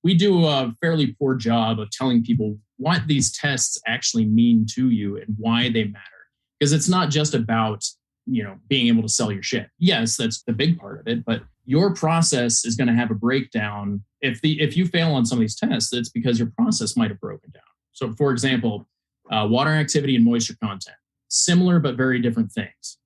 we do a fairly poor job of telling people what these tests actually mean to you and why they matter. Because it's not just about, being able to sell your shit. Yes, that's the big part of it, but your process is going to have a breakdown. If you fail on some of these tests, it's because your process might have broken down. So for example, water activity and moisture content, similar but very different things.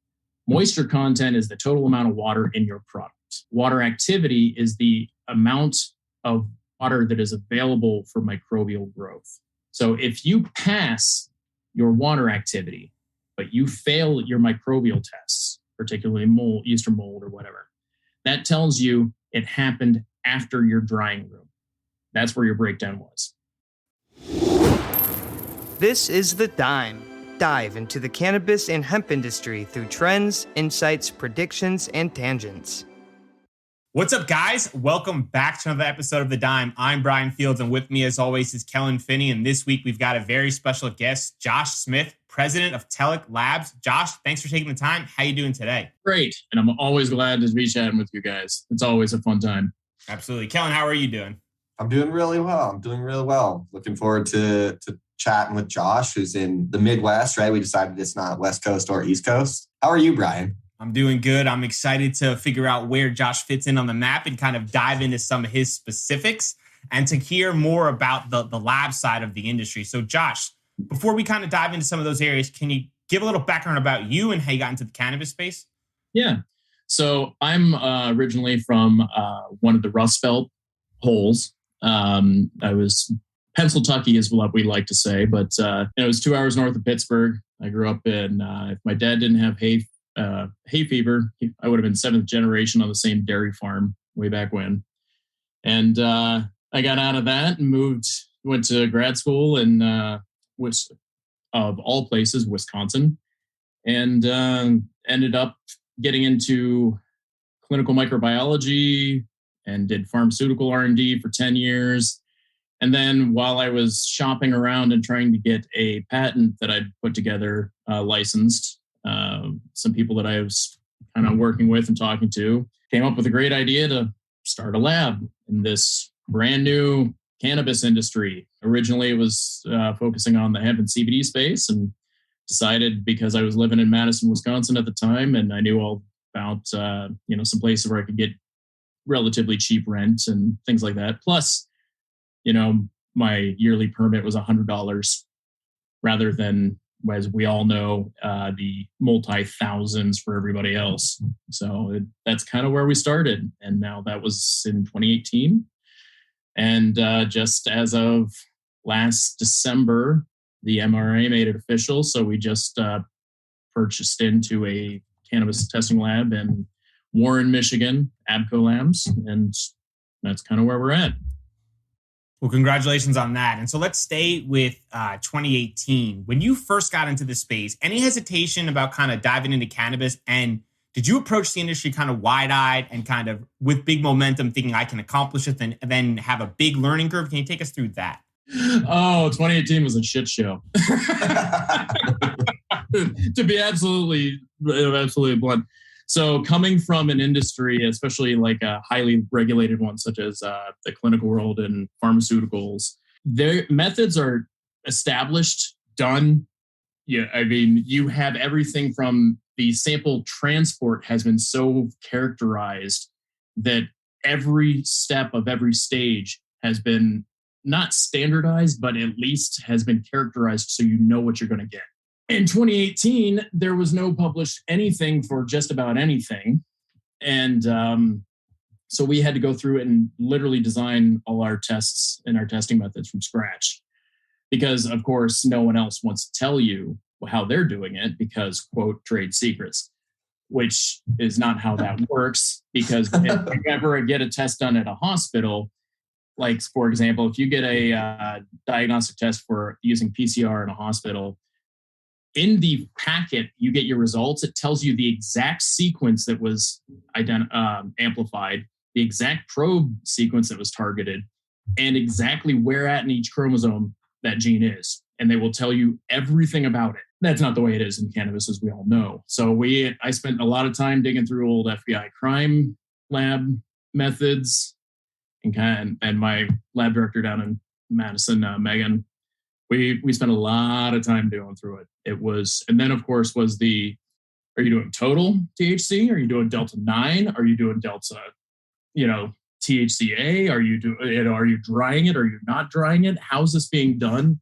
Moisture content is the total amount of water in your product. Water activity is the amount of water that is available for microbial growth. So if you pass your water activity, but you fail your microbial tests, particularly mold, yeast or mold or whatever, that tells you it happened after your drying room. That's where your breakdown was. This is The Dime. Dive into the cannabis and hemp industry through trends, insights, predictions, and tangents. What's up, guys? Welcome back to another episode of The Dime. I'm Brian Fields, and with me, as always, is Kellen Finney. And this week, we've got a very special guest, Josh Smith, president of Telic Labs. Josh, thanks for taking the time. How you doing today? Great. And I'm always glad to be chatting with you guys. It's always a fun time. Absolutely. Kellen, how are you doing? I'm doing really well. Looking forward to chatting with Josh, who's in the Midwest, right? We decided it's not West Coast or East Coast. How are you, Brian? I'm doing good. I'm excited to figure out where Josh fits in on the map and kind of dive into some of his specifics and to hear more about the lab side of the industry. So Josh, before we kind of dive into some of those areas, can you give a little background about you and how you got into the cannabis space? Yeah. So I'm originally from one of the Rust Belt holes. Pennsyltucky is what we like to say, but it was 2 hours north of Pittsburgh. I grew up in, if my dad didn't have hay fever, I would have been seventh generation on the same dairy farm way back when. And I got out of that and went to grad school in, of all places, Wisconsin, and ended up getting into clinical microbiology and did pharmaceutical R&D for 10 years. And then while I was shopping around and trying to get a patent that I'd put together licensed, some people that I was kind of working with and talking to came up with a great idea to start a lab in this brand new cannabis industry. Originally, it was focusing on the hemp and CBD space, and decided because I was living in Madison, Wisconsin at the time, and I knew all about some places where I could get relatively cheap rent and things like that. Plus, my yearly permit was $100 rather than, as we all know, the multi-thousands for everybody else. So that's kind of where we started. And now that was in 2018. And just as of last December, the MRA made it official. So we just purchased into a cannabis testing lab in Warren, Michigan, Abco Labs. And that's kind of where we're at. Well, congratulations on that. And so let's stay with 2018. When you first got into the space, any hesitation about kind of diving into cannabis? And did you approach the industry kind of wide-eyed and kind of with big momentum, thinking I can accomplish it and then have a big learning curve? Can you take us through that? Oh, 2018 was a shit show. To be absolutely blunt. So coming from an industry, especially like a highly regulated one, such as the clinical world and pharmaceuticals, their methods are established, done. Yeah, I mean, you have everything from the sample transport has been so characterized that every step of every stage has been not standardized, but at least has been characterized so you know what you're going to get. In 2018, there was no published anything for just about anything. And so we had to go through it and literally design all our tests and our testing methods from scratch. Because, of course, no one else wants to tell you how they're doing it because, quote, trade secrets, which is not how that works. Because if you ever get a test done at a hospital, like, for example, if you get a diagnostic test for using PCR in a hospital, in the packet, you get your results. It tells you the exact sequence that was amplified, the exact probe sequence that was targeted, and exactly where at in each chromosome that gene is. And they will tell you everything about it. That's not the way it is in cannabis, as we all know. So I spent a lot of time digging through old FBI crime lab methods and my lab director down in Madison, Megan, we spent a lot of time going through it. It was, and then of course was are you doing total THC? Are you doing Delta 9? Are you doing Delta, THCA? Are you drying it? Are you not drying it? How's this being done?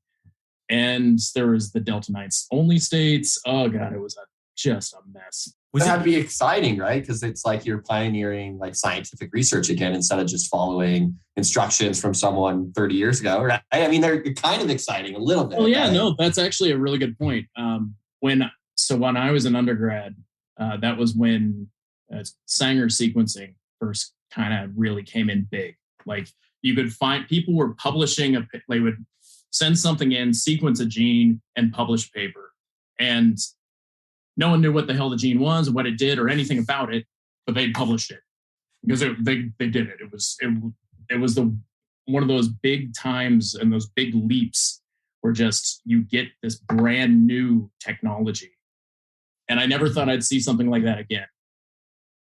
And there was the Delta 9 only states. Oh God, it was just a mess. That'd be exciting, right? Because it's like you're pioneering like scientific research again instead of just following instructions from someone 30 years ago, right? I mean, they're kind of exciting a little bit. Oh yeah, right? No, that's actually a really good point. When I was an undergrad, that was when Sanger sequencing first kind of really came in big. Like you could find people were publishing they would send something in, sequence a gene, and publish a paper, and no one knew what the hell the gene was, what it did, or anything about it, but they published it because they did it. It was one of those big times and those big leaps where just you get this brand new technology. And I never thought I'd see something like that again.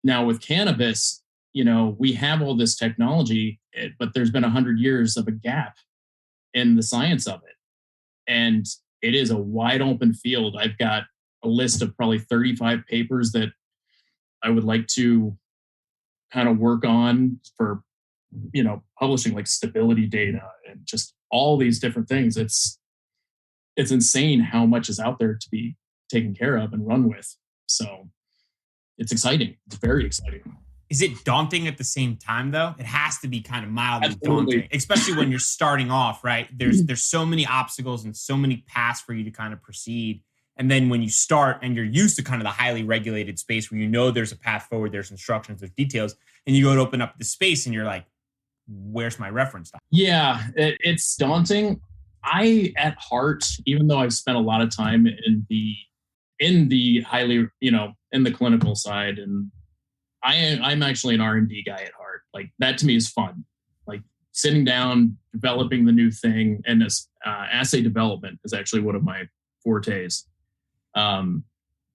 Now with cannabis, we have all this technology, but there's been 100 years of a gap in the science of it. And it is a wide open field. I've got a list of probably 35 papers that I would like to kind of work on for, publishing like stability data and just all these different things. It's insane how much is out there to be taken care of and run with. So it's exciting. It's very exciting. Is it daunting at the same time though? It has to be kind of mildly daunting, especially when you're starting off, right? There's so many obstacles and so many paths for you to kind of proceed. And then when you start and you're used to kind of the highly regulated space where there's a path forward, there's instructions, there's details, and you go to open up the space and you're like, where's my reference time? Yeah, it's daunting. I, at heart, even though I've spent a lot of time in the highly, in the clinical side, and I'm actually an R&D guy at heart. Like that to me is fun. Like sitting down, developing the new thing, and this assay development is actually one of my fortes.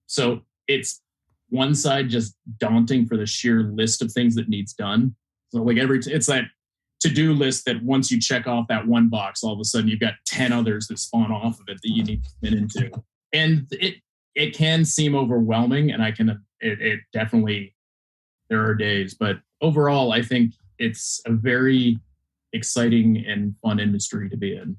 So it's one side just daunting for the sheer list of things that needs done. So like it's that to-do list that once you check off that one box, all of a sudden you've got 10 others that spawn off of it that you need to fit into. And it can seem overwhelming, and it definitely, there are days, but overall I think it's a very exciting and fun industry to be in.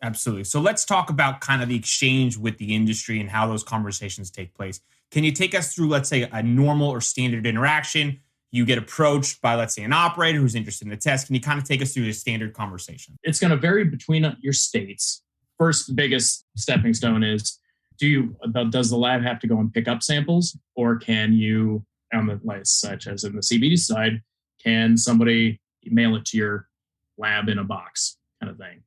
Absolutely. So let's talk about kind of the exchange with the industry and how those conversations take place. Can you take us through, let's say, a normal or standard interaction? You get approached by, let's say, an operator who's interested in the test. Can you kind of take us through the standard conversation? It's going to vary between your states. First biggest stepping stone is, does the lab have to go and pick up samples, or can you, such as in the CBD side, can somebody mail it to your lab in a box kind of thing?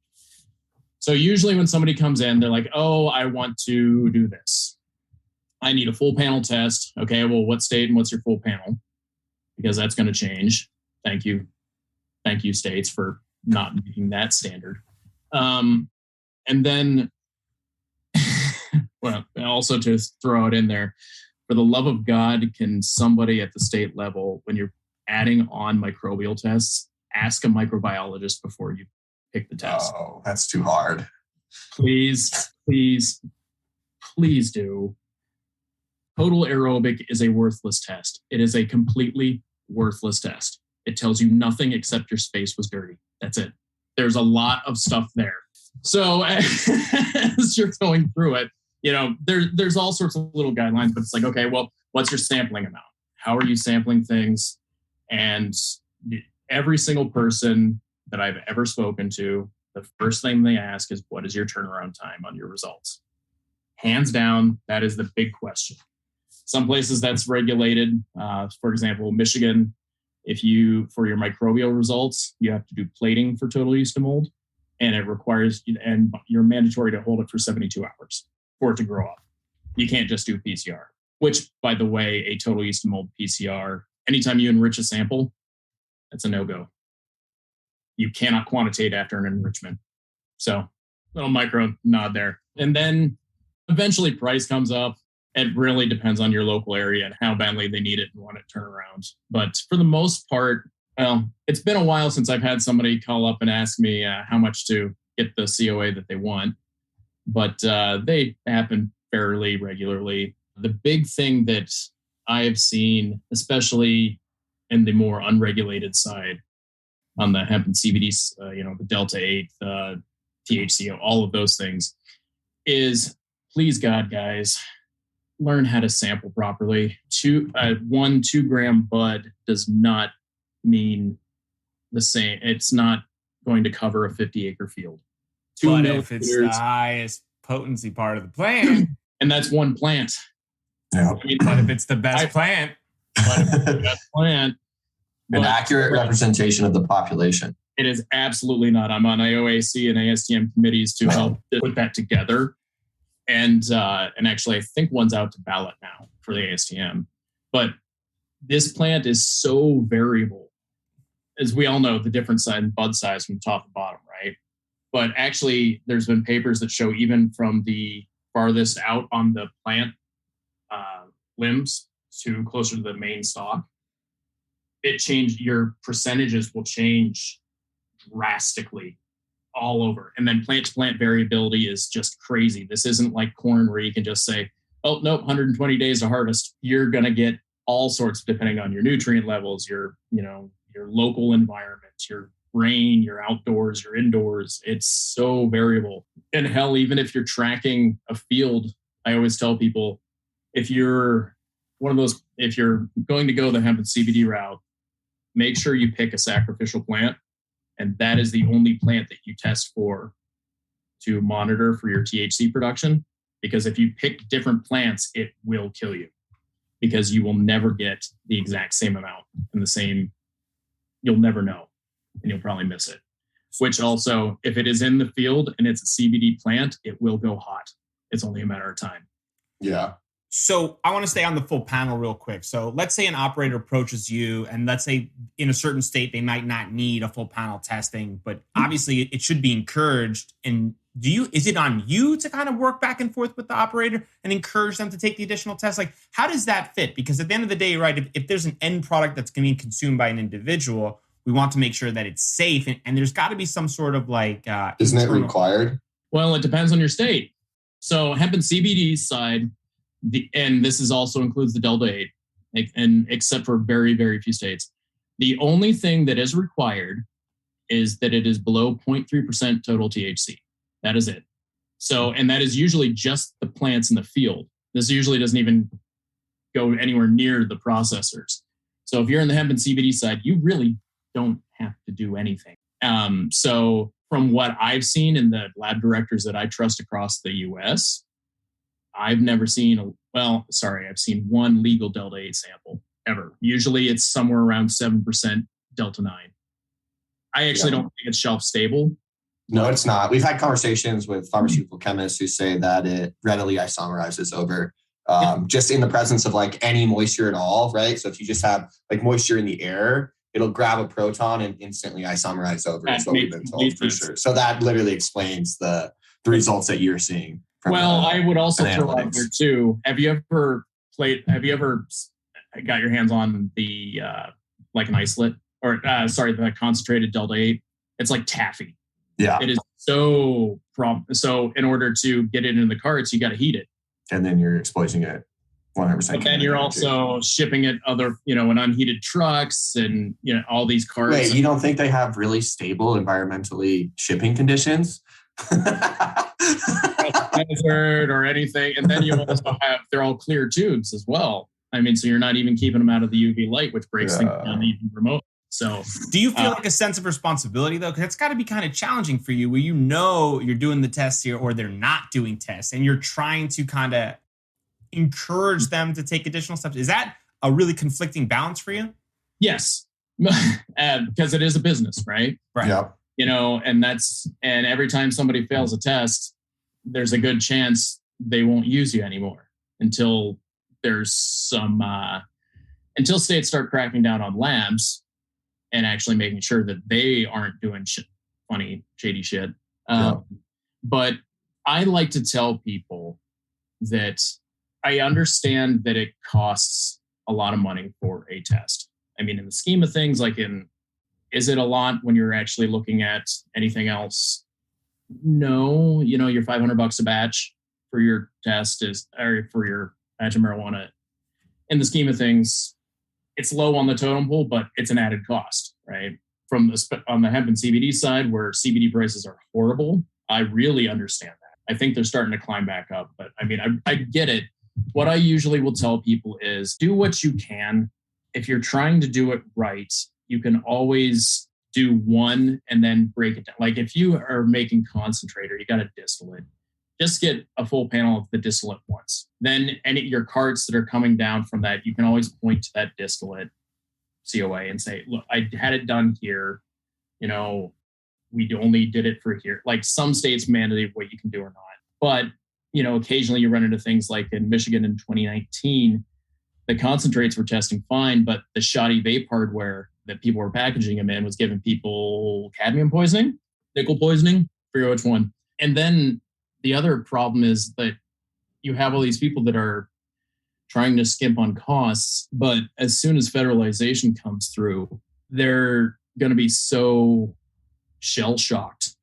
So usually when somebody comes in, they're like, oh, I want to do this. I need a full panel test. Okay, well, what state and what's your full panel? Because that's going to change. Thank you. Thank you, states, for not making that standard. And then, well, also to throw it in there, for the love of God, can somebody at the state level, when you're adding on microbial tests, ask a microbiologist before you pick the test? Oh, that's too hard. Please do. Total aerobic is a worthless test. It is a completely worthless test. It tells you nothing except your space was dirty. That's it. There's a lot of stuff there. So as you're going through it, there's all sorts of little guidelines, but it's like, okay, well, what's your sampling amount? How are you sampling things? And every single person that I've ever spoken to, the first thing they ask is, what is your turnaround time on your results? Hands down, that is the big question. Some places that's regulated. For example, Michigan, for your microbial results, you have to do plating for total yeast and mold, and it requires, and you're mandatory to hold it for 72 hours for it to grow up. You can't just do PCR, which, by the way, a total yeast and mold PCR, anytime you enrich a sample, that's a no-go. You cannot quantitate after an enrichment. So little micro nod there. And then eventually price comes up. It really depends on your local area and how badly they need it and want it turned around. But for the most part, Well, it's been a while since I've had somebody call up and ask me how much to get the COA that they want, but they happen fairly regularly. The big thing that I have seen, especially in the more unregulated side, on the hemp and CBD, the Delta 8, the THC, all of those things, is please God, guys, learn how to sample properly. 1 2 gram bud does not mean the same. It's not going to cover a 50-acre field. But if it's the highest potency part of the plant, and that's one plant. Yeah. I mean, but if it's the best plant, an accurate representation of the population. It is absolutely not. I'm on AOAC and ASTM committees to help put that together. And actually, I think one's out to ballot now for the ASTM. But this plant is so variable. As we all know, the difference in bud size from top to bottom, right? But actually, there's been papers that show even from the farthest out on the plant limbs to closer to the main stalk, your percentages will change drastically all over. And then plant to plant variability is just crazy. This isn't like corn where you can just say, oh, nope, 120 days to harvest. You're going to get all sorts depending on your nutrient levels, your local environment, your rain, your outdoors, your indoors. It's so variable. And hell, even if you're tracking a field, I always tell people, if you're going to go the hemp and CBD route, make sure you pick a sacrificial plant. And that is the only plant that you test for to monitor for your THC production. Because if you pick different plants, it will kill you, because you will never get the exact same amount and you'll never know, and you'll probably miss it. Which also, if it is in the field and it's a CBD plant, it will go hot. It's only a matter of time. Yeah. So I want to stay on the full panel real quick. So let's say an operator approaches you, and let's say in a certain state, they might not need a full panel testing, but obviously it should be encouraged. And is it on you to kind of work back and forth with the operator and encourage them to take the additional tests? Like, how does that fit? Because at the end of the day, right, if there's an end product that's going to be consumed by an individual, we want to make sure that it's safe. And there's got to be some sort of like... Isn't it required? Well, it depends on your state. So hemp and CBD side... and this also includes the Delta 8, and except for very, very few states. The only thing that is required is that it is below 0.3% total THC. That is it. So, and that is usually just the plants in the field. This usually doesn't even go anywhere near the processors. So if you're in the hemp and CBD side, you really don't have to do anything. So from what I've seen in the lab directors that I trust across the US, I've never seen I've seen one legal Delta 8 sample ever. Usually it's somewhere around 7% Delta 9. I actually don't think it's shelf stable. No, it's not. We've had conversations with pharmaceutical chemists who say that it readily isomerizes over just in the presence of like any moisture at all, right? So if you just have like moisture in the air, it'll grab a proton and instantly isomerize over. Is what we've been told for sure. So that literally explains the results that you're seeing. Well, I would also throw out there too. Have you ever got your hands on the like an isolate the concentrated Delta 8? It's like taffy. Yeah. It is so in order to get it in the carts, you got to heat it. And then you're exposing it 100%. But then you're also shipping it in unheated trucks and, all these carts. Wait, you don't think they have really stable environmentally shipping conditions? Desert or anything, and then you also have they're all clear tubes as well. I mean, so you're not even keeping them out of the UV light, which breaks things down even remote. So, do you feel like a sense of responsibility though? Because it's got to be kind of challenging for you, where you're doing the tests here, or they're not doing tests, and you're trying to kind of encourage them to take additional steps. Is that a really conflicting balance for you? Yes, because it is a business, right? Right. Yep. And every time somebody fails a test, there's a good chance they won't use you anymore until there's until states start cracking down on labs and actually making sure that they aren't doing funny, shady shit. But I like to tell people that I understand that it costs a lot of money for a test. I mean, in the scheme of things, like in Is it a lot when you're actually looking at anything else? No, your $500 a batch for your test or for your batch of marijuana. In the scheme of things, it's low on the totem pole, but it's an added cost, right? On the hemp and CBD side, where CBD prices are horrible, I really understand that. I think they're starting to climb back up, but I mean, I get it. What I usually will tell people is do what you can. If you're trying to do it right, you can always do one and then break it down. Like if you are making concentrate or you got a distillate, just get a full panel of the distillate once. Then your carts that are coming down from that, you can always point to that distillate COA and say, look, I had it done here. We only did it for here. Like some states mandate what you can do or not. But, occasionally you run into things like in Michigan in 2019, the concentrates were testing fine, but the shoddy vape hardware that people were packaging them in was giving people cadmium poisoning, nickel poisoning, forget which one. And then the other problem is that you have all these people that are trying to skimp on costs, but as soon as federalization comes through, they're going to be so shell-shocked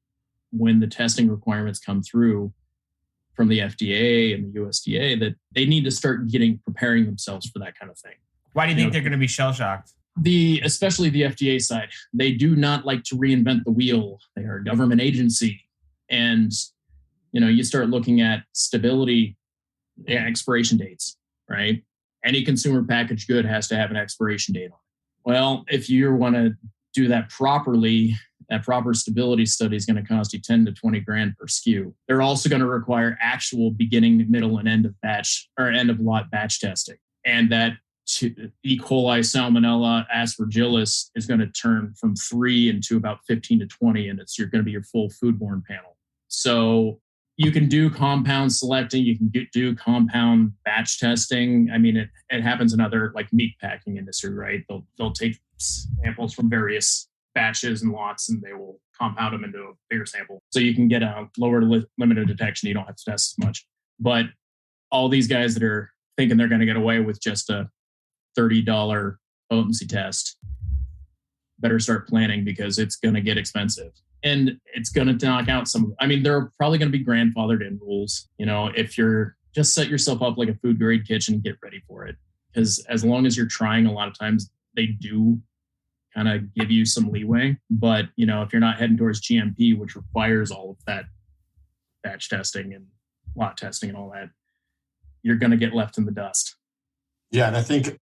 when the testing requirements come through from the FDA and the USDA that they need to start preparing themselves for that kind of thing. Why do you think they're going to be shell-shocked? Especially the FDA side. They do not like to reinvent the wheel. They are a government agency. And, you start looking at stability, expiration dates, right? Any consumer packaged good has to have an expiration date on it. Well, if you want to do that properly, that proper stability study is going to cost you 10 to 20 grand per SKU. They're also going to require actual beginning, middle, and end of lot batch testing. And that E. coli, salmonella, aspergillus is going to turn from 3 into about 15 to 20, and you're going to be your full foodborne panel. So you can do compound selecting, you can do compound batch testing. I mean, it happens in other like meat packing industry, right? They'll take samples from various batches and lots, and they will compound them into a bigger sample. So you can get a lower limit of detection. You don't have to test as much. But all these guys that are thinking they're going to get away with just a $30 potency test better start planning, because it's going to get expensive. And it's going to knock out there are probably going to be grandfathered in rules. If you're just set yourself up like a food grade kitchen and get ready for it. Because as long as you're trying, a lot of times they do kind of give you some leeway. But, if you're not heading towards GMP, which requires all of that batch testing and lot testing and all that, you're going to get left in the dust. Yeah. And I think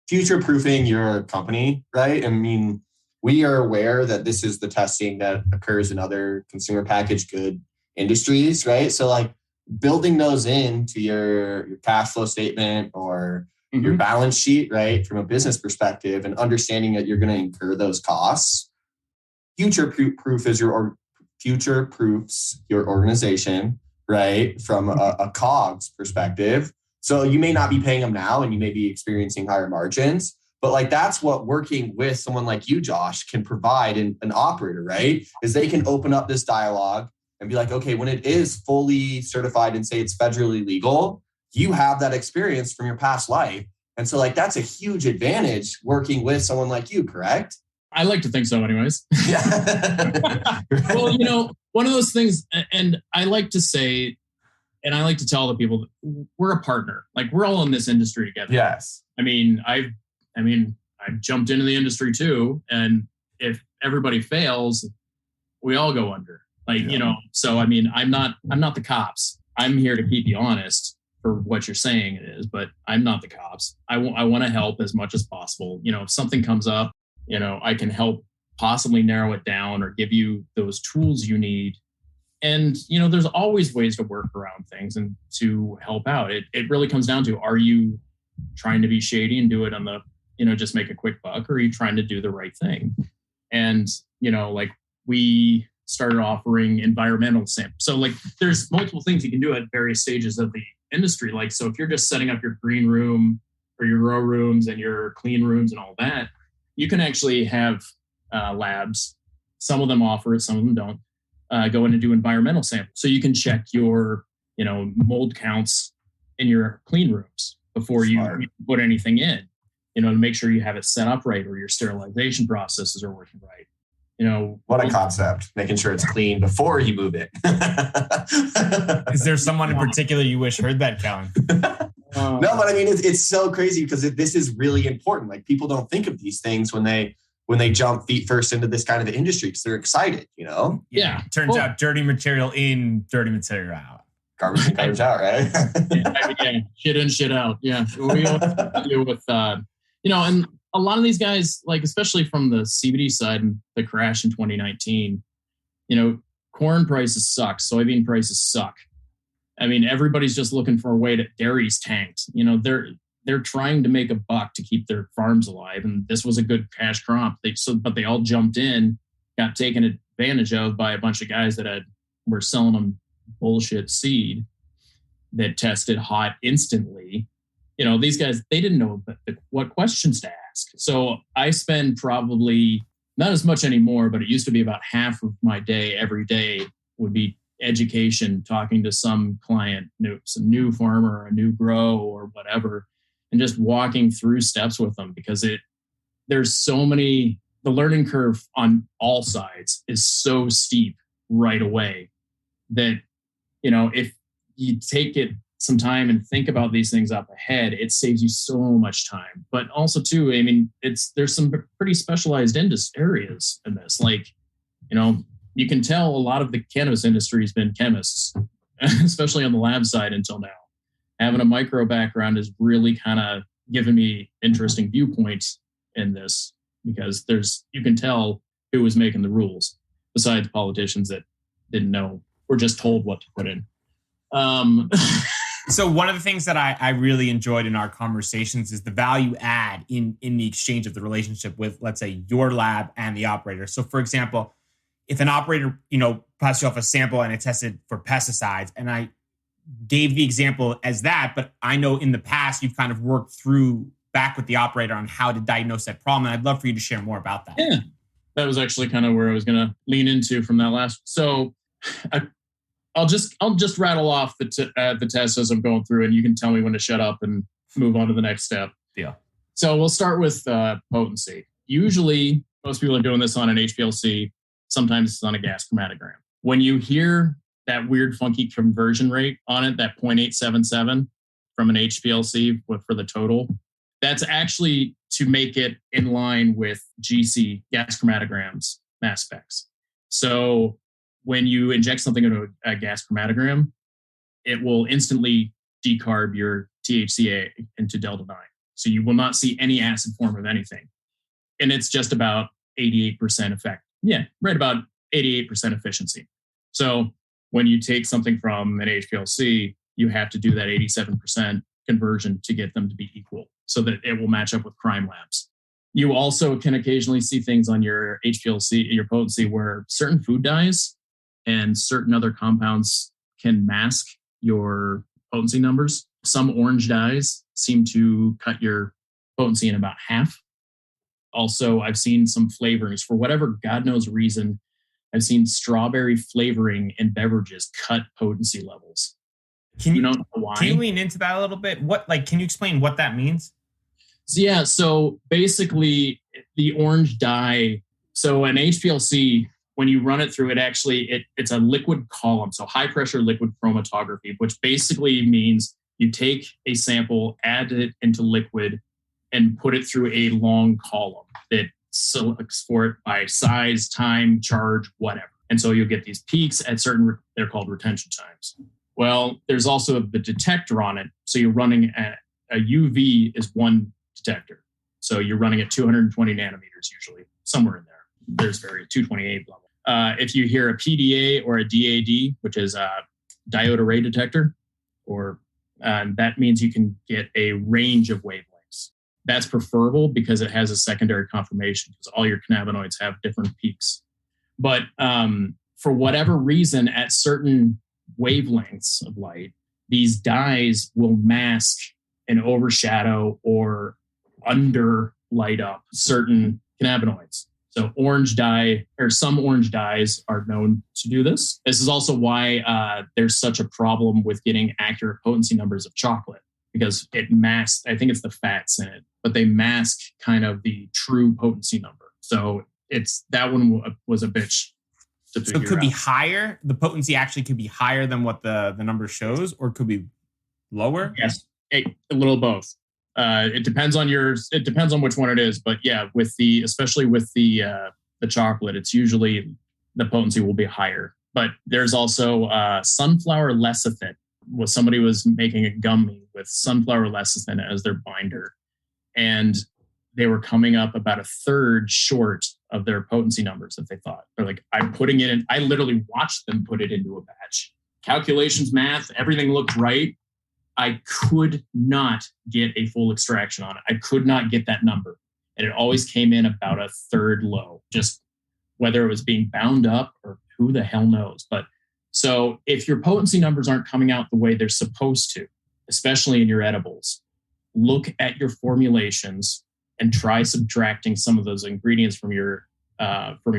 future-proofing your company, right? I mean, we are aware that this is the testing that occurs in other consumer packaged good industries, right? So like building those into your cash flow statement or your balance sheet, right? From a business perspective, and understanding that you're going to incur those costs. Future-proofs your organization, right? From a COGS perspective. So you may not be paying them now and you may be experiencing higher margins. But like that's what working with someone like you, Josh, can provide an operator, right? Is they can open up this dialogue and be like, okay, when it is fully certified and say it's federally legal, you have that experience from your past life. And so like that's a huge advantage working with someone like you, correct? I like to think so anyways. Yeah. Well, one of those things, and I like to say, and I like to tell the people that we're a partner. Like we're all in this industry together. Yes. I've jumped into the industry too. And if everybody fails, we all go under. So I'm not the cops. I'm here to keep you honest for what you're saying it is, but I'm not the cops. I want to help as much as possible. If something comes up, I can help possibly narrow it down or give you those tools you need. And, there's always ways to work around things and to help out. It really comes down to, are you trying to be shady and do it on the, just make a quick buck, or are you trying to do the right thing? And, we started offering environmental samples. So there's multiple things you can do at various stages of the industry. So if you're just setting up your green room or your grow rooms and your clean rooms and all that, you can actually have labs. Some of them offer it, some of them don't. Go in and do environmental samples. So you can check your, mold counts in your clean rooms before you put anything in. to make sure you have it set up right or your sterilization processes are working right. What a concept, making sure it's clean before you move it. Is there someone in particular you wish heard that, Kellen? No, but I mean, it's so crazy because this is really important. Like, people don't think of these things when they jump feet first into this kind of industry because they're excited, Yeah. Turns out dirty material in, dirty material out. Garbage in, garbage out, right? Yeah, shit in, shit out. Yeah. We all deal with, and a lot of these guys, like, especially from the CBD side and the crash in 2019, corn prices suck. Soybean prices suck. I mean, everybody's just looking for a way to, dairy's tanked. They're trying to make a buck to keep their farms alive. And this was a good cash crop. But they all jumped in, got taken advantage of by a bunch of guys that were selling them bullshit seed that tested hot instantly. These guys, they didn't know what questions to ask. So I spend probably not as much anymore, but it used to be about half of my day every day would be education, talking to some client, some new farmer, a new grow or whatever, and just walking through steps with them because there's so many, the learning curve on all sides is so steep right away that, if you take it some time and think about these things up ahead, it saves you so much time. But also too, I mean, there's some pretty specialized areas in this. Like, you can tell a lot of the cannabis industry has been chemists, especially on the lab side until now. Having a micro background has really kind of given me interesting viewpoints in this because you can tell who was making the rules besides politicians that didn't know or just told what to put in. So one of the things that I really enjoyed in our conversations is the value add in the exchange of the relationship with, let's say, your lab and the operator. So for example, if an operator, passes you off a sample and it tested for pesticides, and I gave the example as that, but I know in the past you've kind of worked through back with the operator on how to diagnose that problem. And I'd love for you to share more about that. Yeah, that was actually kind of where I was going to lean into from that last. So I'll just rattle off the test as I'm going through, and you can tell me when to shut up and move on to the next step. Yeah. So we'll start with potency. Usually, most people are doing this on an HPLC. Sometimes it's on a gas chromatogram. When you hear that weird, funky conversion rate on it, that 0.877 from an HPLC for the total, that's actually to make it in line with GC, gas chromatograms, mass specs. So when you inject something into a gas chromatogram, it will instantly decarb your THCA into delta 9. So you will not see any acid form of anything. And it's just about 88% effect. Yeah, right about 88% efficiency. So when you take something from an HPLC, you have to do that 87% conversion to get them to be equal so that it will match up with crime labs. You also can occasionally see things on your HPLC, your potency, where certain food dyes and certain other compounds can mask your potency numbers. Some orange dyes seem to cut your potency in about half. Also, I've seen some flavorings, for whatever God knows reason, I've seen strawberry flavoring in beverages cut potency levels. Can you know why? Can you lean into that a little bit? Can you explain what that means? So basically the orange dye, so an HPLC, when you run it through, it's a liquid column. So high pressure liquid chromatography, which basically means you take a sample, add it into liquid, and put it through a long column that selects for it by size, time, charge, whatever. And so you'll get these peaks at they're called retention times. Well, there's also the detector on it. So you're running at a UV is one detector. So you're running at 220 nanometers usually, somewhere in there. There's 228 level. If you hear a PDA or a DAD, which is a diode array detector, that means you can get a range of wavelengths. That's preferable because it has a secondary confirmation because all your cannabinoids have different peaks. But for whatever reason, at certain wavelengths of light, these dyes will mask and overshadow or under light up certain cannabinoids. So orange dye, or some orange dyes are known to do this. This is also why there's such a problem with getting accurate potency numbers of chocolate. because it masks, I think it's the fats in it, but they mask kind of the true potency number. So that one was a bitch to figure out. So it could be higher. The potency actually could be higher than what the number shows, or it could be lower. Yes, a little of both. It depends on which one it is, but yeah, especially with the chocolate, it's usually the potency will be higher. But there's also sunflower lecithin. Somebody was making a gummy with sunflower lecithin as their binder, and they were coming up about a third short of their potency numbers that they thought. They're like, I'm putting it in. I literally watched them put it into a batch. Calculations, math, everything looked right. I could not get a full extraction on it. I could not get that number. And it always came in about a third low, just whether it was being bound up or who the hell knows. But so if your potency numbers aren't coming out the way they're supposed to, especially in your edibles, look at your formulations and try subtracting some of those ingredients from your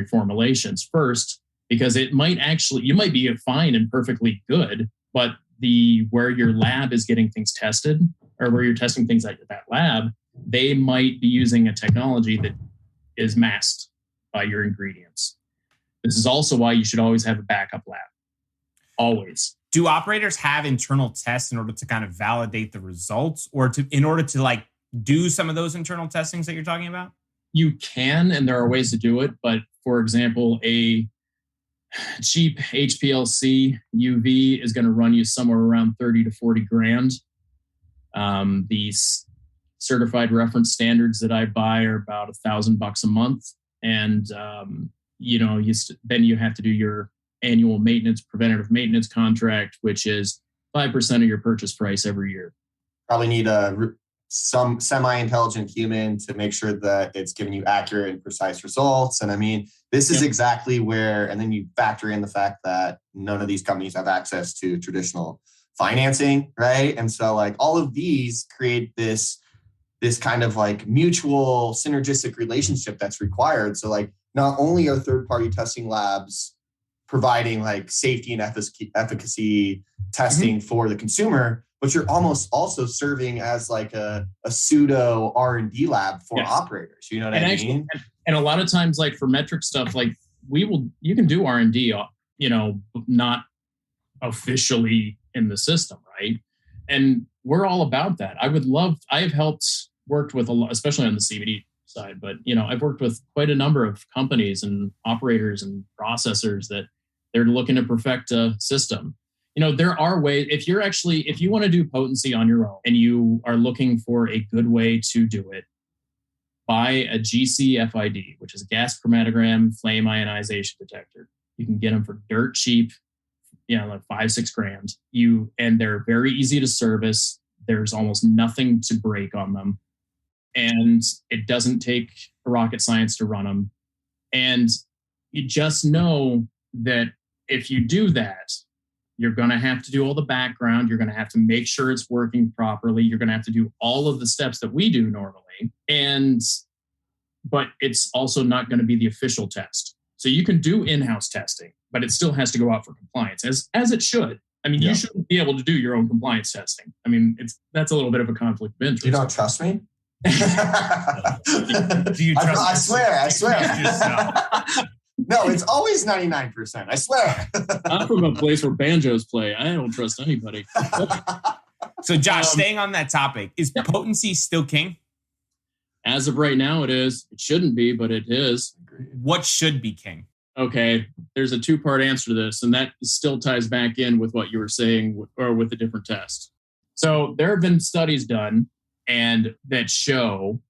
formulations first, because you might be fine and perfectly good, but where your lab is getting things tested, or where you're testing things at that lab, they might be using a technology that is masked by your ingredients. This is also why you should always have a backup lab. Always. Do operators have internal tests in order to kind of validate the results, or in order to like do some of those internal testings that you're talking about? You can, and there are ways to do it. But for example, a cheap HPLC UV is going to run you somewhere around 30 to 40 grand. These certified reference standards that I buy are about $1,000 a month. And, then you have to do your annual preventative maintenance contract, which is 5% of your purchase price every year. Probably need some semi-intelligent human to make sure that it's giving you accurate and precise results. And I mean, this is exactly where, and then you factor in the fact that none of these companies have access to traditional financing, right? And so like all of these create this kind of like mutual synergistic relationship that's required. So like not only are third-party testing labs providing like safety and efficacy testing for the consumer, but you're almost also serving as like a pseudo R&D lab for operators. You know what I mean? And a lot of times, like for metric stuff, like you can do R&D, not officially in the system, right? And we're all about that. I have worked with a lot, especially on the CBD side, but I've worked with quite a number of companies and operators and processors that they're looking to perfect a system. There are ways, if you want to do potency on your own and you are looking for a good way to do it, buy a GCFID, which is a gas chromatogram flame ionization detector. You can get them for dirt cheap, like $5-6 grand. And they're very easy to service. There's almost nothing to break on them. And it doesn't take rocket science to run them. And you just know that if you do that, you're going to have to do all the background. You're going to have to make sure it's working properly. You're going to have to do all of the steps that we do normally. But it's also not going to be the official test. So you can do in-house testing, but it still has to go out for compliance, as it should. I mean, you shouldn't be able to do your own compliance testing. I mean, that's a little bit of a conflict of interest. You don't trust me? Do you trust I swear. No, it's always 99%. I swear. I'm from a place where banjos play. I don't trust anybody. So, Josh, staying on that topic, is potency still king? As of right now, it is. It shouldn't be, but it is. What should be king? Okay, there's a two-part answer to this, and that still ties back in with what you were saying, or with a different test. So there have been studies done and that show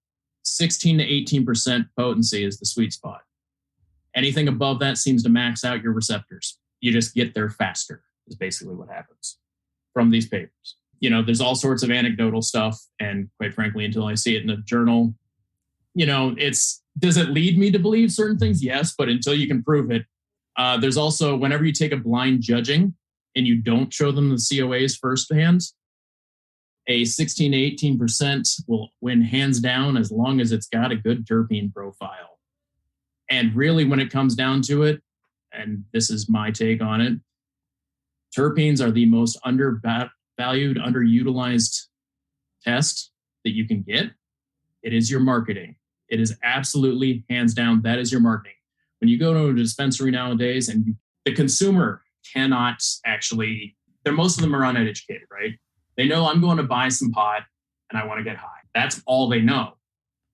16 to 18% potency is the sweet spot. Anything above that seems to max out your receptors. You just get there faster, is basically what happens from these papers. There's all sorts of anecdotal stuff. And quite frankly, until I see it in a journal, does it lead me to believe certain things? Yes, but until you can prove it. There's also, whenever you take a blind judging and you don't show them the COAs firsthand, a 16 to 18% will win hands down as long as it's got a good terpene profile. And really, when it comes down to it, and this is my take on it, terpenes are the most undervalued, underutilized test that you can get, it is your marketing. It is absolutely hands down. That is your marketing. When you go to a dispensary nowadays and the consumer cannot actually, most of them are uneducated, right? They know I'm going to buy some pot and I want to get high. That's all they know.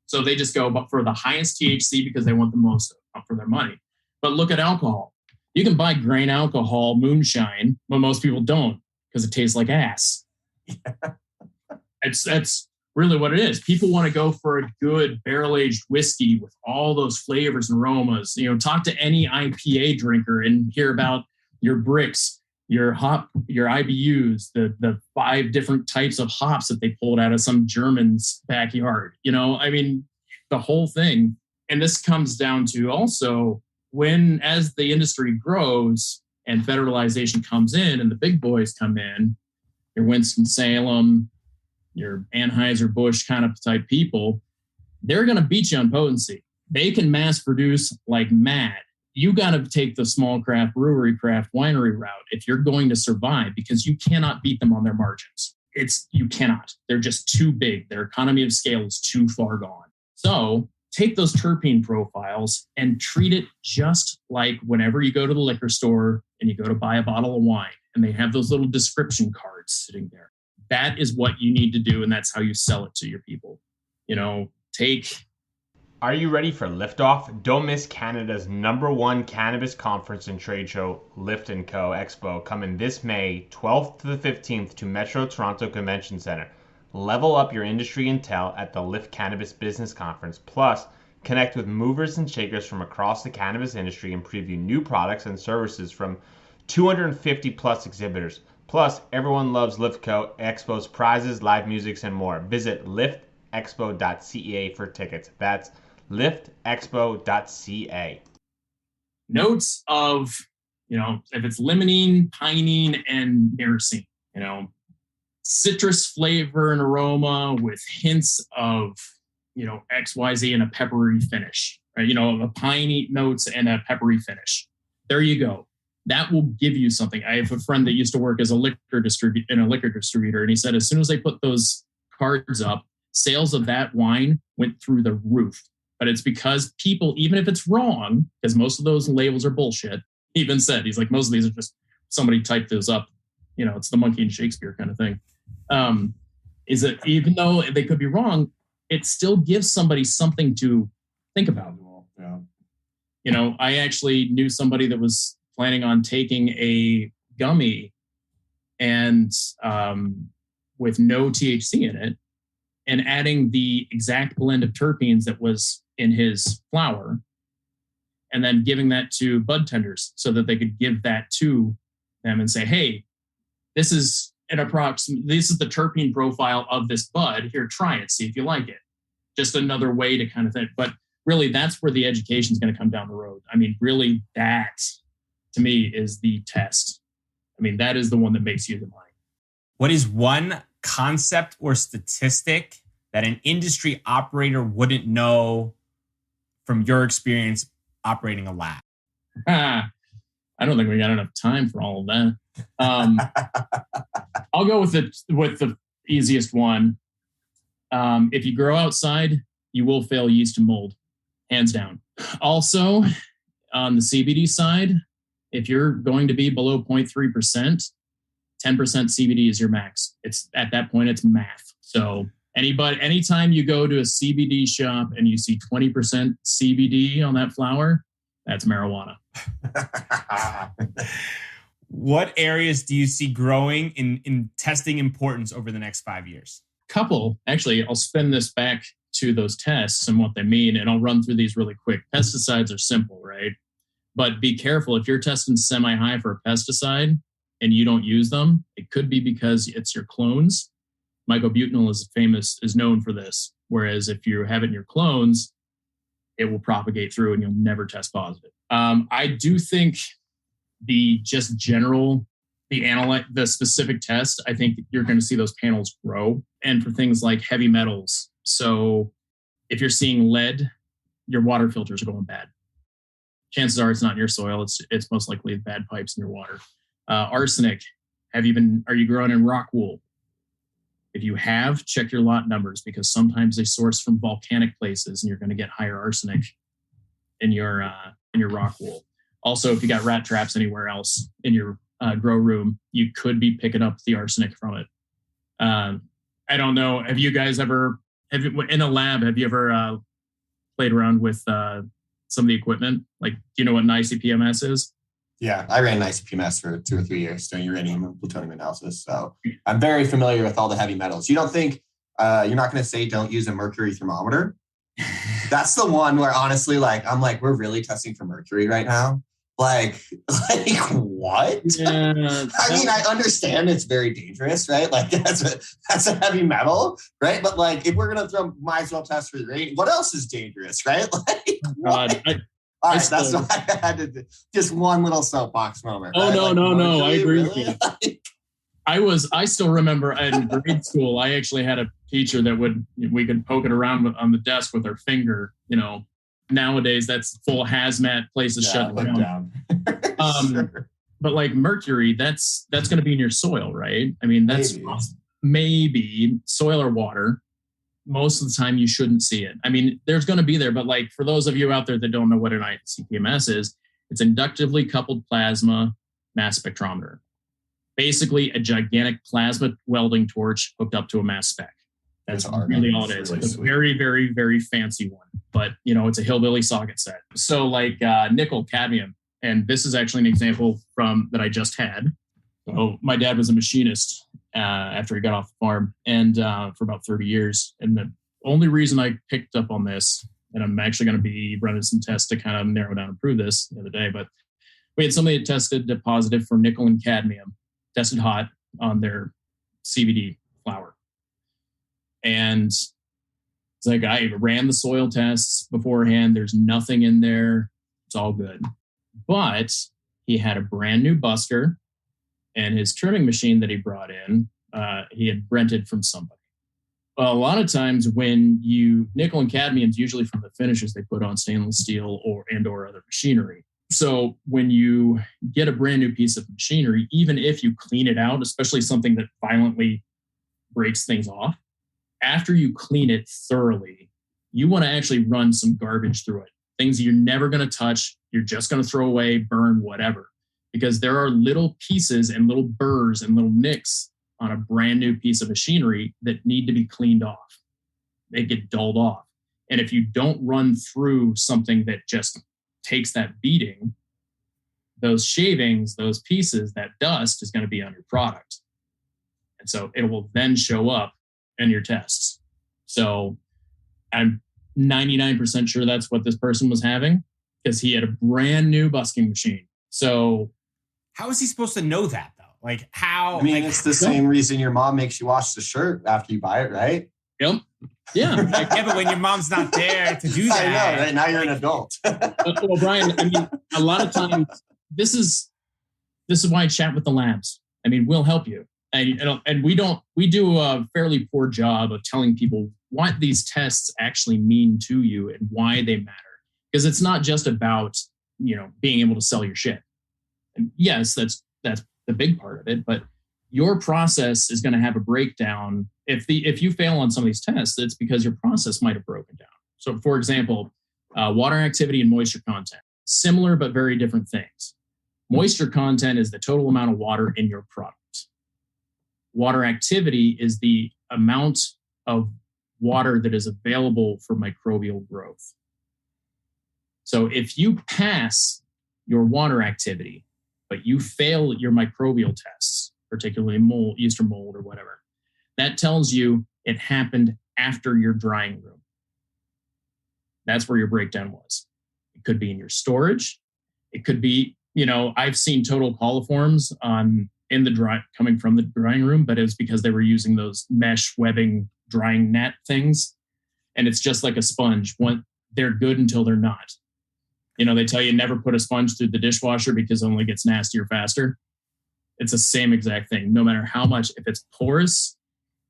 So they just go for the highest THC because they want the most for their money. But look at alcohol. You can buy grain alcohol, moonshine, but most people don't because it tastes like ass. That's really what it is. People want to go for a good barrel-aged whiskey with all those flavors and aromas. You know, talk to any IPA drinker and hear about your bricks, your hop, your IBUs, the 5 different types of hops that they pulled out of some German's backyard. You know, I mean, the whole thing. And this comes down to also as the industry grows and federalization comes in and the big boys come in, your Winston-Salem, your Anheuser-Busch kind of type people, they're going to beat you on potency. They can mass produce like mad. You got to take the small craft brewery, craft winery route if you're going to survive, because you cannot beat them on their margins. You cannot. They're just too big. Their economy of scale is too far gone. So take those terpene profiles and treat it just like whenever you go to the liquor store and you go to buy a bottle of wine and they have those little description cards sitting there. That is what you need to do, and that's how you sell it to your people. You know, Are you ready for liftoff? Don't miss Canada's #1 cannabis conference and trade show, Lift & Co. Expo, coming this May 12th to the 15th to Metro Toronto Convention Centre. Level up your industry intel at the Lift Cannabis Business Conference. Plus, connect with movers and shakers from across the cannabis industry and preview new products and services from 250 plus exhibitors. Plus, everyone loves LiftCo, Expo's prizes, live music, and more. Visit liftexpo.ca for tickets. That's liftexpo.ca. Notes of, you know, if it's limonene, pinene, and myrcene, you know, citrus flavor and aroma with hints of, you know, XYZ and a peppery finish, right? You know, a piney notes and a peppery finish. There you go. That will give you something. I have a friend that used to work as a liquor distributor, and he said as soon as they put those cards up, sales of that wine went through the roof. But it's because people, even if it's wrong, because most of those labels are bullshit, he even said, he's like, most of these are just somebody typed those up. You know, it's the monkey and Shakespeare kind of thing. Is that even though they could be wrong, it still gives somebody something to think about. Yeah. You know, I actually knew somebody that was planning on taking a gummy and with no THC in it and adding the exact blend of terpenes that was in his flower and then giving that to bud tenders so that they could give that to them and say, hey, this is the terpene profile of this bud. Here, try it. See if you like it. Just another way to kind of think. But really, that's where the education is going to come down the road. I mean, really, that to me is the test. I mean, that is the one that makes you the money. What is one concept or statistic that an industry operator wouldn't know from your experience operating a lab? I don't think we got enough time for all of that. I'll go with the easiest one. If you grow outside, you will fail yeast and mold, hands down. Also, on the CBD side, if you're going to be below 0.3%, 10% CBD is your max. It's at that point, it's math. So anytime you go to a CBD shop and you see 20% CBD on that flower, that's marijuana. What areas do you see growing in testing importance over the next 5 years? Couple, actually, I'll spin this back to those tests and what they mean, and I'll run through these really quick. Pesticides are simple, right? But be careful. If you're testing semi-high for a pesticide and you don't use them, it could be because it's your clones. Mycobutanol is known for this. Whereas if you have it in your clones, it will propagate through and you'll never test positive. I do think the specific test, I think you're going to see those panels grow. And for things like heavy metals. So if you're seeing lead, your water filters are going bad. Chances are it's not in your soil. It's most likely bad pipes in your water. Arsenic. Are you growing in rock wool? If you have, check your lot numbers, because sometimes they source from volcanic places and you're going to get higher arsenic in your rock wool. Also, if you got rat traps anywhere else in your grow room, you could be picking up the arsenic from it. I don't know. Have you guys ever, in a lab, have you ever played around with some of the equipment? Like, do you know what an ICP-MS is? Yeah, I ran an ICP-MS for 2 or 3 years doing uranium and plutonium analysis. So I'm very familiar with all the heavy metals. You don't think, you're not going to say don't use a mercury thermometer? That's the one where honestly, like, I'm like, we're really testing for mercury right now. Like what? Yeah, I mean, I understand it's very dangerous, right? Like that's a heavy metal, right? But like, if we're gonna throw, might as well test for uranium. What else is dangerous, right? Like, God, all right, that's why I had to do just one little soapbox moment. Oh, right? no, I agree with really? you. I still remember in grade school, I actually had a teacher that we could poke it around on the desk with our finger. You know, nowadays that's full hazmat, places shut down. Sure. But like mercury, that's going to be in your soil, right? I mean, that's maybe soil or water. Most of the time you shouldn't see it. I mean, there's going to be there, but like for those of you out there that don't know what an ICP-MS is, it's inductively coupled plasma mass spectrometer. Basically a gigantic plasma welding torch hooked up to a mass spec. That's really all it is. Really, it's a very, very, very fancy one, but you know, it's a hillbilly socket set. So like nickel, cadmium, and this is actually an example from that I just had. So my dad was a machinist after he got off the farm, and for about 30 years. And the only reason I picked up on this, and I'm actually going to be running some tests to kind of narrow down and prove this the other day, but we had somebody that tested positive for nickel and cadmium, tested hot on their CBD flower. And it's like, I ran the soil tests beforehand. There's nothing in there. It's all good. But he had a brand new busker, and his trimming machine that he brought in, he had rented from somebody. Well, a lot of times when nickel and cadmium is usually from the finishes they put on stainless steel or other machinery. So when you get a brand new piece of machinery, even if you clean it out, especially something that violently breaks things off, after you clean it thoroughly, you want to actually run some garbage through it. Things you're never going to touch, you're just going to throw away, burn, whatever. Because there are little pieces and little burrs and little nicks on a brand new piece of machinery that need to be cleaned off. They get dulled off. And if you don't run through something that just takes that beating, those shavings, those pieces, that dust is going to be on your product. And so it will then show up in your tests. So I'm 99% sure that's what this person was having, because he had a brand new busking machine. So how is he supposed to know that though? Like how? I mean, like, it's the same reason your mom makes you wash the shirt after you buy it, right? Yep. Yeah. Yeah, but when your mom's not there to do that. I know, right? Now you're an adult. Well, Brian, I mean, a lot of times this is why I chat with the labs. I mean, we'll help you. And we do a fairly poor job of telling people what these tests actually mean to you and why they matter. Because it's not just about, being able to sell your shit. And yes, that's the big part of it, but your process is going to have a breakdown. If you fail on some of these tests, it's because your process might have broken down. So for example, water activity and moisture content, similar but very different things. Moisture content is the total amount of water in your product. Water activity is the amount of water that is available for microbial growth. So if you pass your water activity, but you fail your microbial tests, particularly mold, yeast or mold or whatever, that tells you it happened after your drying room. That's where your breakdown was. It could be in your storage. It could be, I've seen total coliforms coming from the drying room, but it was because they were using those mesh webbing drying net things. And it's just like a sponge. They're good until they're not. They tell you never put a sponge through the dishwasher because it only gets nastier faster. It's the same exact thing. No matter how much, if it's porous,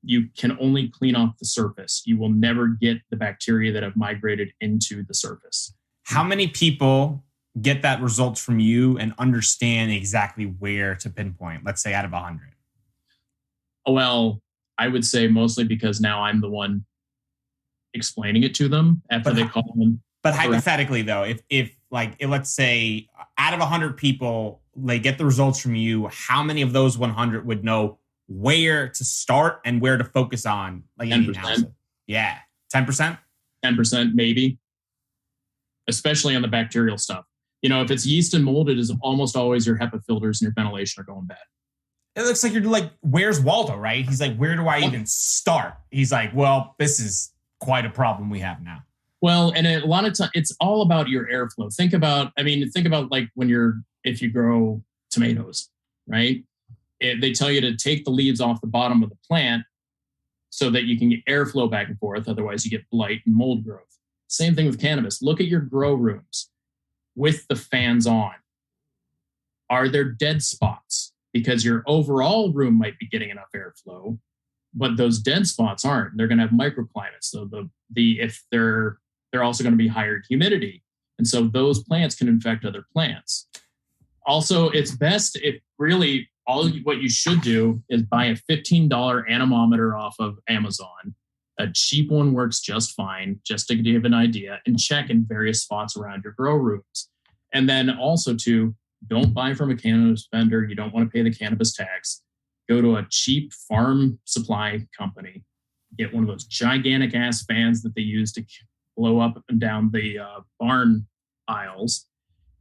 you can only clean off the surface. You will never get the bacteria that have migrated into the surface. How many people get that results from you and understand exactly where to pinpoint, let's say out of 100? Well, I would say mostly because now I'm the one explaining it to them after they call them. But hypothetically, though, if let's say out of 100 people, they get the results from you, how many of those 100 would know where to start and where to focus on? Like 10%. Yeah. 10%? 10% maybe, especially on the bacterial stuff. If it's yeast and mold, it is almost always your HEPA filters and your ventilation are going bad. It looks like you're like, where's Waldo, right? He's like, where do I even start? He's like, well, this is quite a problem we have now. Well, and a lot of times it's all about your airflow. Think about like if you grow tomatoes, right? They tell you to take the leaves off the bottom of the plant so that you can get airflow back and forth. Otherwise you get blight and mold growth. Same thing with cannabis. Look at your grow rooms with the fans on. Are there dead spots? Because your overall room might be getting enough airflow, but those dead spots aren't. They're going to have microclimates. So if they're also going to be higher humidity. And so those plants can infect other plants. Also, it's best if really what you should do is buy a $15 anemometer off of Amazon. A cheap one works just fine, just to give an idea, and check in various spots around your grow rooms. And then also don't buy from a cannabis vendor. You don't want to pay the cannabis tax. Go to a cheap farm supply company. Get one of those gigantic ass fans that they use to blow up and down the barn aisles,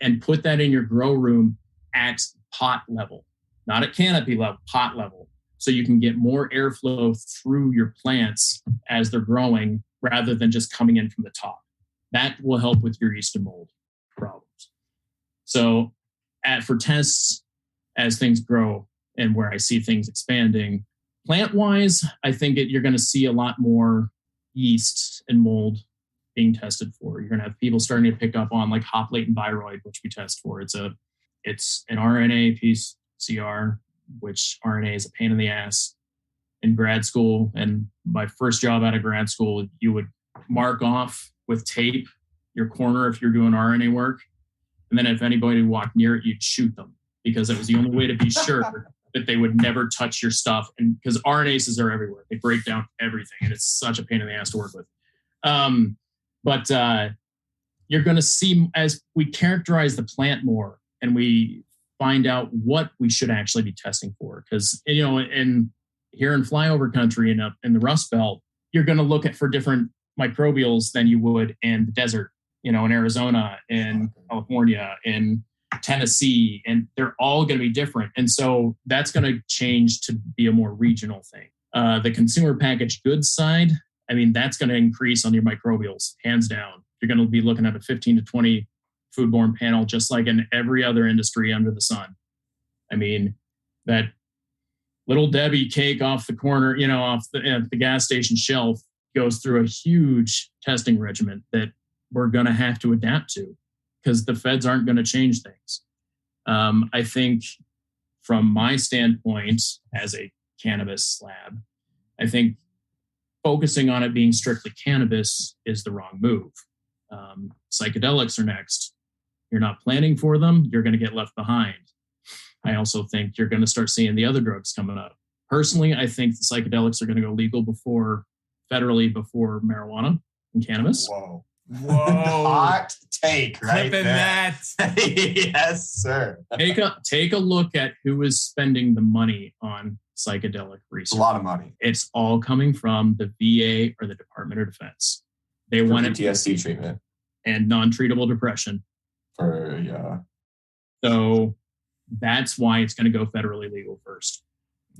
and put that in your grow room at pot level, not at canopy level, pot level. So you can get more airflow through your plants as they're growing rather than just coming in from the top. That will help with your yeast and mold problems. So for tests, as things grow and where I see things expanding, plant-wise, I think you're going to see a lot more yeast and mold being tested for. You're going to have people starting to pick up on like hop latent viroid, which we test for. It's an RNA PCR, which RNA is a pain in the ass. In grad school, and my first job out of grad school, you would mark off with tape your corner if you're doing RNA work. And then if anybody walked near it, you'd shoot them, because it was the only way to be sure that they would never touch your stuff. And because RNases are everywhere, they break down everything, and it's such a pain in the ass to work with. But you're going to see, as we characterize the plant more and we find out what we should actually be testing for. Because, here in flyover country and up in the Rust Belt, you're going to look for different microbials than you would in the desert, in Arizona, in California, in Tennessee, and they're all going to be different. And so that's going to change to be a more regional thing. The consumer packaged goods side, that's going to increase on your microbials, hands down. You're going to be looking at a 15 to 20 foodborne panel, just like in every other industry under the sun. That Little Debbie cake off the corner, off the gas station shelf, goes through a huge testing regimen that we're going to have to adapt to, because the feds aren't going to change things. I think from my standpoint as a cannabis lab, I think focusing on it being strictly cannabis is the wrong move. Psychedelics are next. You're not planning for them, you're going to get left behind. I also think you're going to start seeing the other drugs coming up. Personally, I think the psychedelics are going to go legal federally before marijuana and cannabis. Whoa. Whoa. Hot take right Clipping there. that. Yes, sir. Take a look at who is spending the money on psychedelic research. A lot of money. It's all coming from the VA or the Department of Defense. They want PTSD treatment. And non-treatable depression. So that's why it's going to go federally legal first.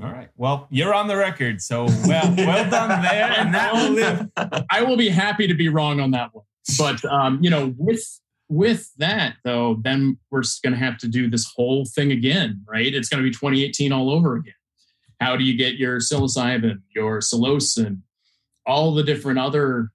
All right. Well, you're on the record, so well done there, and that will live. I will be happy to be wrong on that one, but with that though, then we're going to have to do this whole thing again, right? It's going to be 2018 all over again. How do you get your psilocybin, your psilocin, all the different other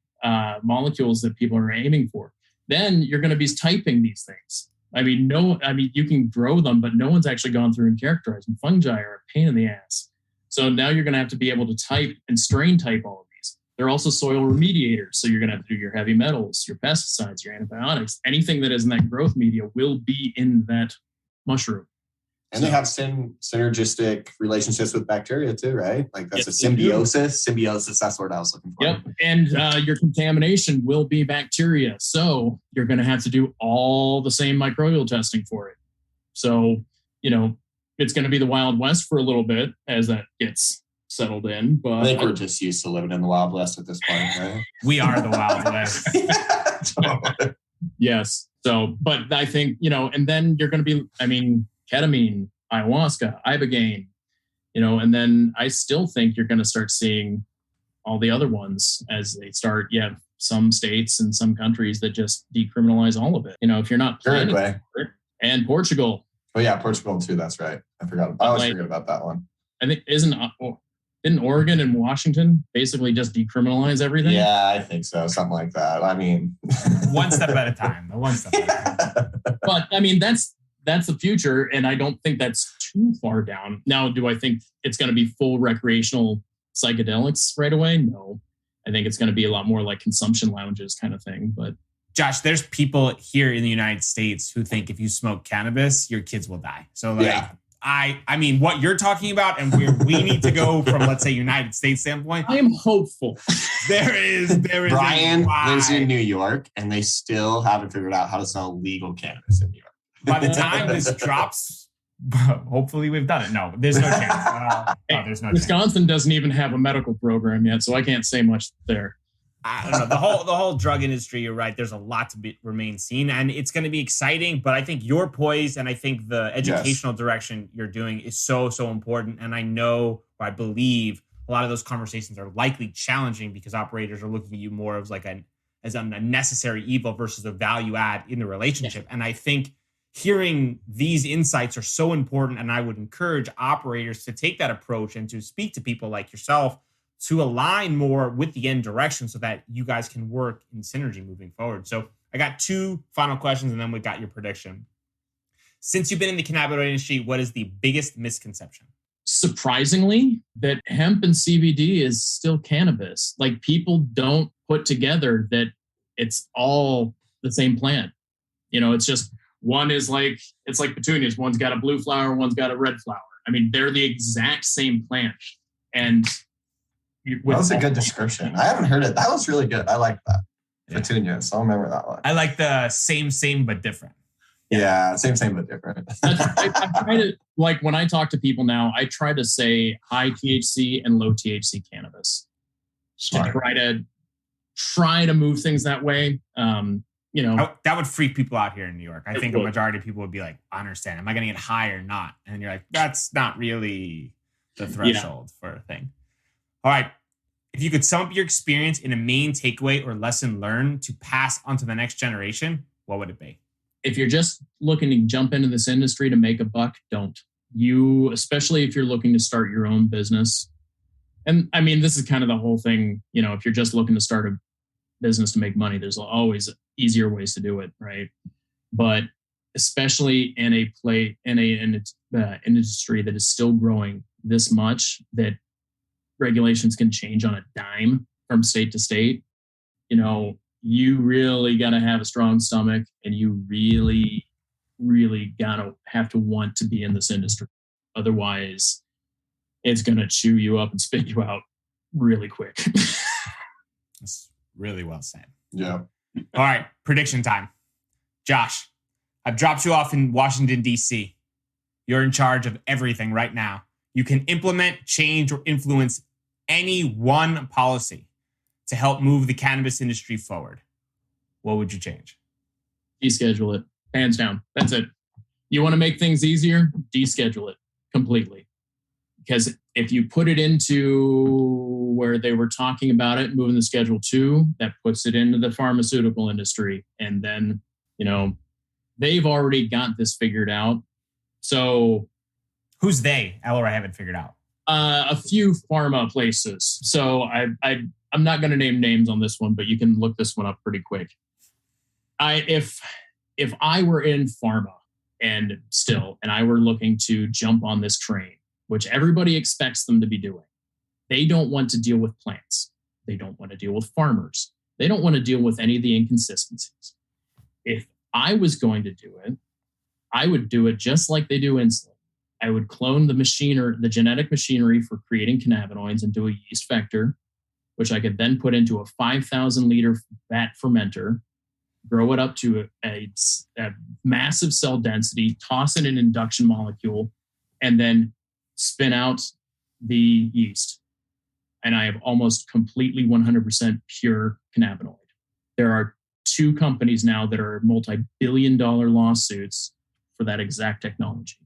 molecules that people are aiming for? Then you're going to be typing these things. You can grow them, but no one's actually gone through and characterized them. Fungi are a pain in the ass. So now you're going to have to be able to type and strain type all of these. They're also soil remediators. So you're going to have to do your heavy metals, your pesticides, your antibiotics. Anything that is in that growth media will be in that mushroom. And they have synergistic relationships with bacteria too, right? Like that's a symbiosis. Symbiosis, that's what I was looking for. Yep. And your contamination will be bacteria. So you're going to have to do all the same microbial testing for it. So, it's going to be the Wild West for a little bit as that gets settled in. But I think we're just used to living in the Wild West at this point, right? We are the Wild West. Totally. Yes. So, but I think, and then you're going to be, ketamine, ayahuasca, ibogaine, and then I still think you're going to start seeing all the other ones as they start. You have some states and some countries that just decriminalize all of it. If you're not planning for it. And Portugal. Oh yeah, Portugal too. That's right. I always forget about that one. I think didn't Oregon and Washington basically just decriminalize everything? Yeah, I think so. Something like that. One step at a time. One step at a time. But that's the future, and I don't think that's too far down. Now, do I think it's going to be full recreational psychedelics right away? No. I think it's going to be a lot more like consumption lounges kind of thing. But Josh, there's people here in the United States who think if you smoke cannabis, your kids will die. So what you're talking about and where we need to go from, let's say, United States standpoint. I am hopeful. There is. Brian lives in New York and they still haven't figured out how to sell legal cannabis in New York. By the time this drops, hopefully we've done it. No, there's no chance. There's no Wisconsin doesn't even have a medical program yet, so I can't say much there. I don't know. The whole drug industry, you're right. There's a lot to remain seen, and it's going to be exciting. But I think you're poised, and I think the educational direction you're doing is so important. And I know, or I believe, a lot of those conversations are likely challenging because operators are looking at you more as as a necessary evil versus a value add in the relationship. Yeah. And I think hearing these insights are so important, and I would encourage operators to take that approach and to speak to people like yourself to align more with the end direction so that you guys can work in synergy moving forward. So I got two final questions, and then we got your prediction. Since you've been in the cannabinoid industry, what is the biggest misconception? Surprisingly, that hemp and CBD is still cannabis. Like, people don't put together that it's all the same plant. It's just one is it's like petunias. One's got a blue flower, one's got a red flower. They're the exact same plant. And that was a good description. I haven't heard it. That was really good. I like that. Yeah. Petunias. I'll remember that one. I like the same but different. Yeah, same but different. I try to, when I talk to people now, I try to say high THC and low THC cannabis. Smart. To try to move things that way. That would freak people out here in New York. I think a majority of people would be like, I understand. Am I going to get high or not? And you're like, that's not really the threshold for a thing. All right. If you could sum up your experience in a main takeaway or lesson learned to pass on to the next generation, what would it be? If you're just looking to jump into this industry to make a buck, don't. Especially if you're looking to start your own business. And this is kind of the whole thing. If you're just looking to start a business to make money, there's always easier ways to do it, right? But especially in an industry that is still growing this much, that regulations can change on a dime from state to state, you really got to have a strong stomach, and you really, really got to have to want to be in this industry. Otherwise, it's going to chew you up and spit you out really quick. That's really well said. Yeah. All right. Prediction time. Josh, I've dropped you off in Washington, D.C. You're in charge of everything right now. You can implement, change, or influence any one policy to help move the cannabis industry forward. What would you change? Deschedule it. Hands down. That's it. You want to make things easier? Deschedule it completely. Because if you put it into where they were talking about it, moving the Schedule 2, that puts it into the pharmaceutical industry. And then, they've already got this figured out. So who's they? I haven't figured out. A few pharma places. So I'm not going to name names on this one, but you can look this one up pretty quick. If I were in pharma and I were looking to jump on this train, which everybody expects them to be doing, they don't want to deal with plants. They don't want to deal with farmers. They don't want to deal with any of the inconsistencies. If I was going to do it, I would do it just like they do insulin. I would clone the genetic machinery for creating cannabinoids into a yeast vector, which I could then put into a 5,000 liter vat fermenter, grow it up to a massive cell density, toss in an induction molecule, and then spin out the yeast. And I have almost completely 100% pure cannabinoid. There are 2 companies now that are multi-billion-dollar lawsuits for that exact technology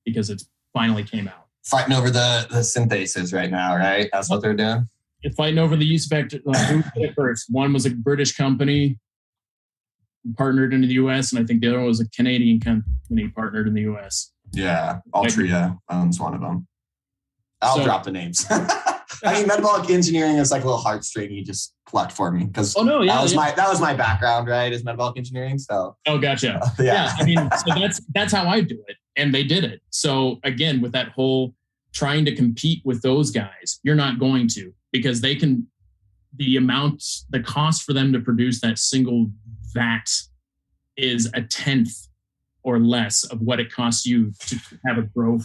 because it's finally came out. Fighting over the synthases right now, right? That's what they're doing? You're fighting over the yeast vector. Who did it first? One was a British company partnered in the U.S., and I think the other one was a Canadian company partnered in the U.S. Yeah, Altria owns one of them. I'll drop the names. I mean, metabolic engineering is like a little heartstring you just plucked for me because that was my background, right? Is metabolic engineering. So gotcha. Yeah. I mean, so that's how I do it, and they did it. So again, with that whole trying to compete with those guys, you're not going to, because they can. The cost for them to produce that single vat is 1/10 or less of what it costs you to have a grow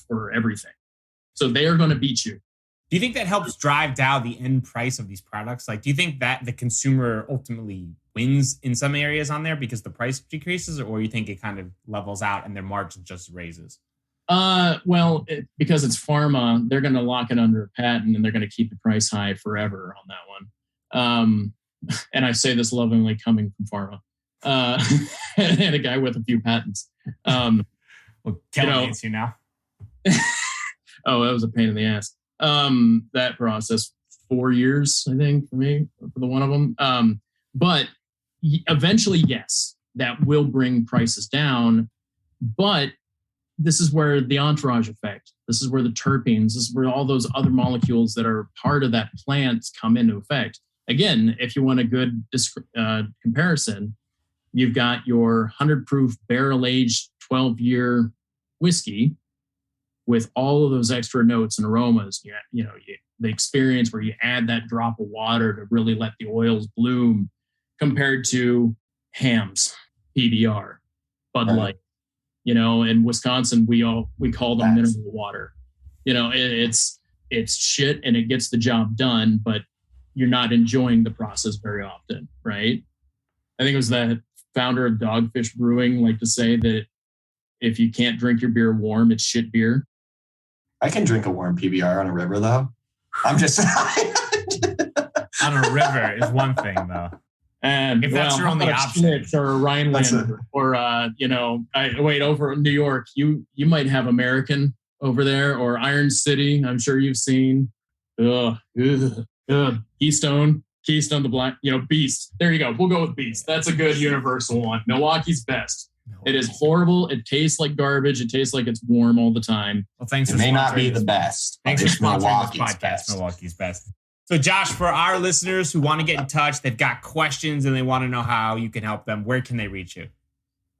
for everything. So they are going to beat you. Do you think that helps drive down the end price of these products? Like, do you think that the consumer ultimately wins in some areas on there because the price decreases, or you think it kind of levels out and their margin just raises? Because it's pharma, they're going to lock it under a patent and they're going to keep the price high forever on that one. And I say this lovingly coming from pharma. And a guy with a few patents. Well, Kelly hates you now. Oh, that was a pain in the ass. That process, 4 years, I think, for me, for the one of them. But eventually, yes, that will bring prices down. But this is where the entourage effect, this is where the terpenes, this is where all those other molecules that are part of that plant come into effect. Again, if you want a good comparison, you've got your 100 proof barrel-aged 12-year whiskey with all of those extra notes and aromas. The experience where you add that drop of water to really let the oils bloom, compared to Hamm's, PBR, Bud Light. In Wisconsin, we call them mineral water. It's shit and it gets the job done, but you're not enjoying the process very often, right? I think it was the founder of Dogfish Brewing like to say that if you can't drink your beer warm, it's shit beer. I can drink a warm PBR on a river, though. I'm just on a river is one thing, though. And if that's your only option, or Rhineland, or over in New York, you might have American over there, or Iron City. I'm sure you've seen. Keystone the Black. Beast. There you go. We'll go with Beast. That's a good universal one. Milwaukee's best. It is horrible. It tastes like garbage. It tastes like it's warm all the time. Well, thanks. It may not be the best. Thanks for sponsoring this podcast. Milwaukee's best. So, Josh, for our listeners who want to get in touch, they've got questions and they want to know how you can help them, where can they reach you?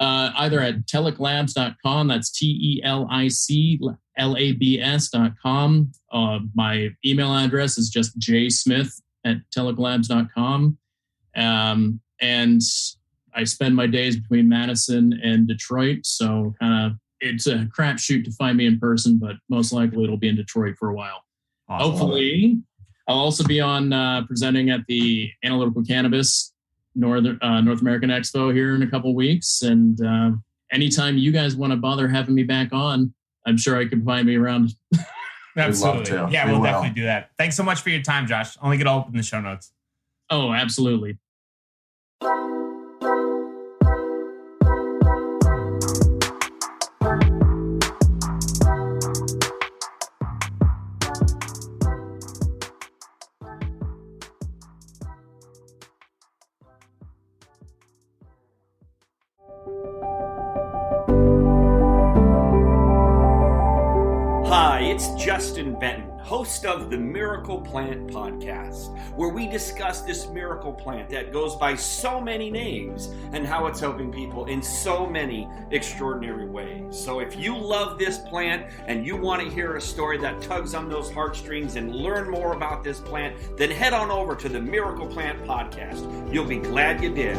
Either at teliclabs.com. That's TELICLABS.com. My email address is just jsmith@teliclabs.com. And I spend my days between Madison and Detroit. So it's a crapshoot to find me in person, but most likely it'll be in Detroit for a while. Awesome. Hopefully, I'll also be on presenting at the Analytical Cannabis North American Expo here in a couple of weeks. And anytime you guys want to bother having me back on, I'm sure I can find me around. Absolutely. Yeah, we'll definitely do that. Thanks so much for your time, Josh. I'll link it all up in the show notes. Oh, absolutely. It's Justin Benton, host of the Miracle Plant podcast, where we discuss this miracle plant that goes by so many names and how it's helping people in so many extraordinary ways. So if you love this plant and you want to hear a story that tugs on those heartstrings and learn more about this plant, then head on over to the Miracle Plant podcast. You'll be glad you did.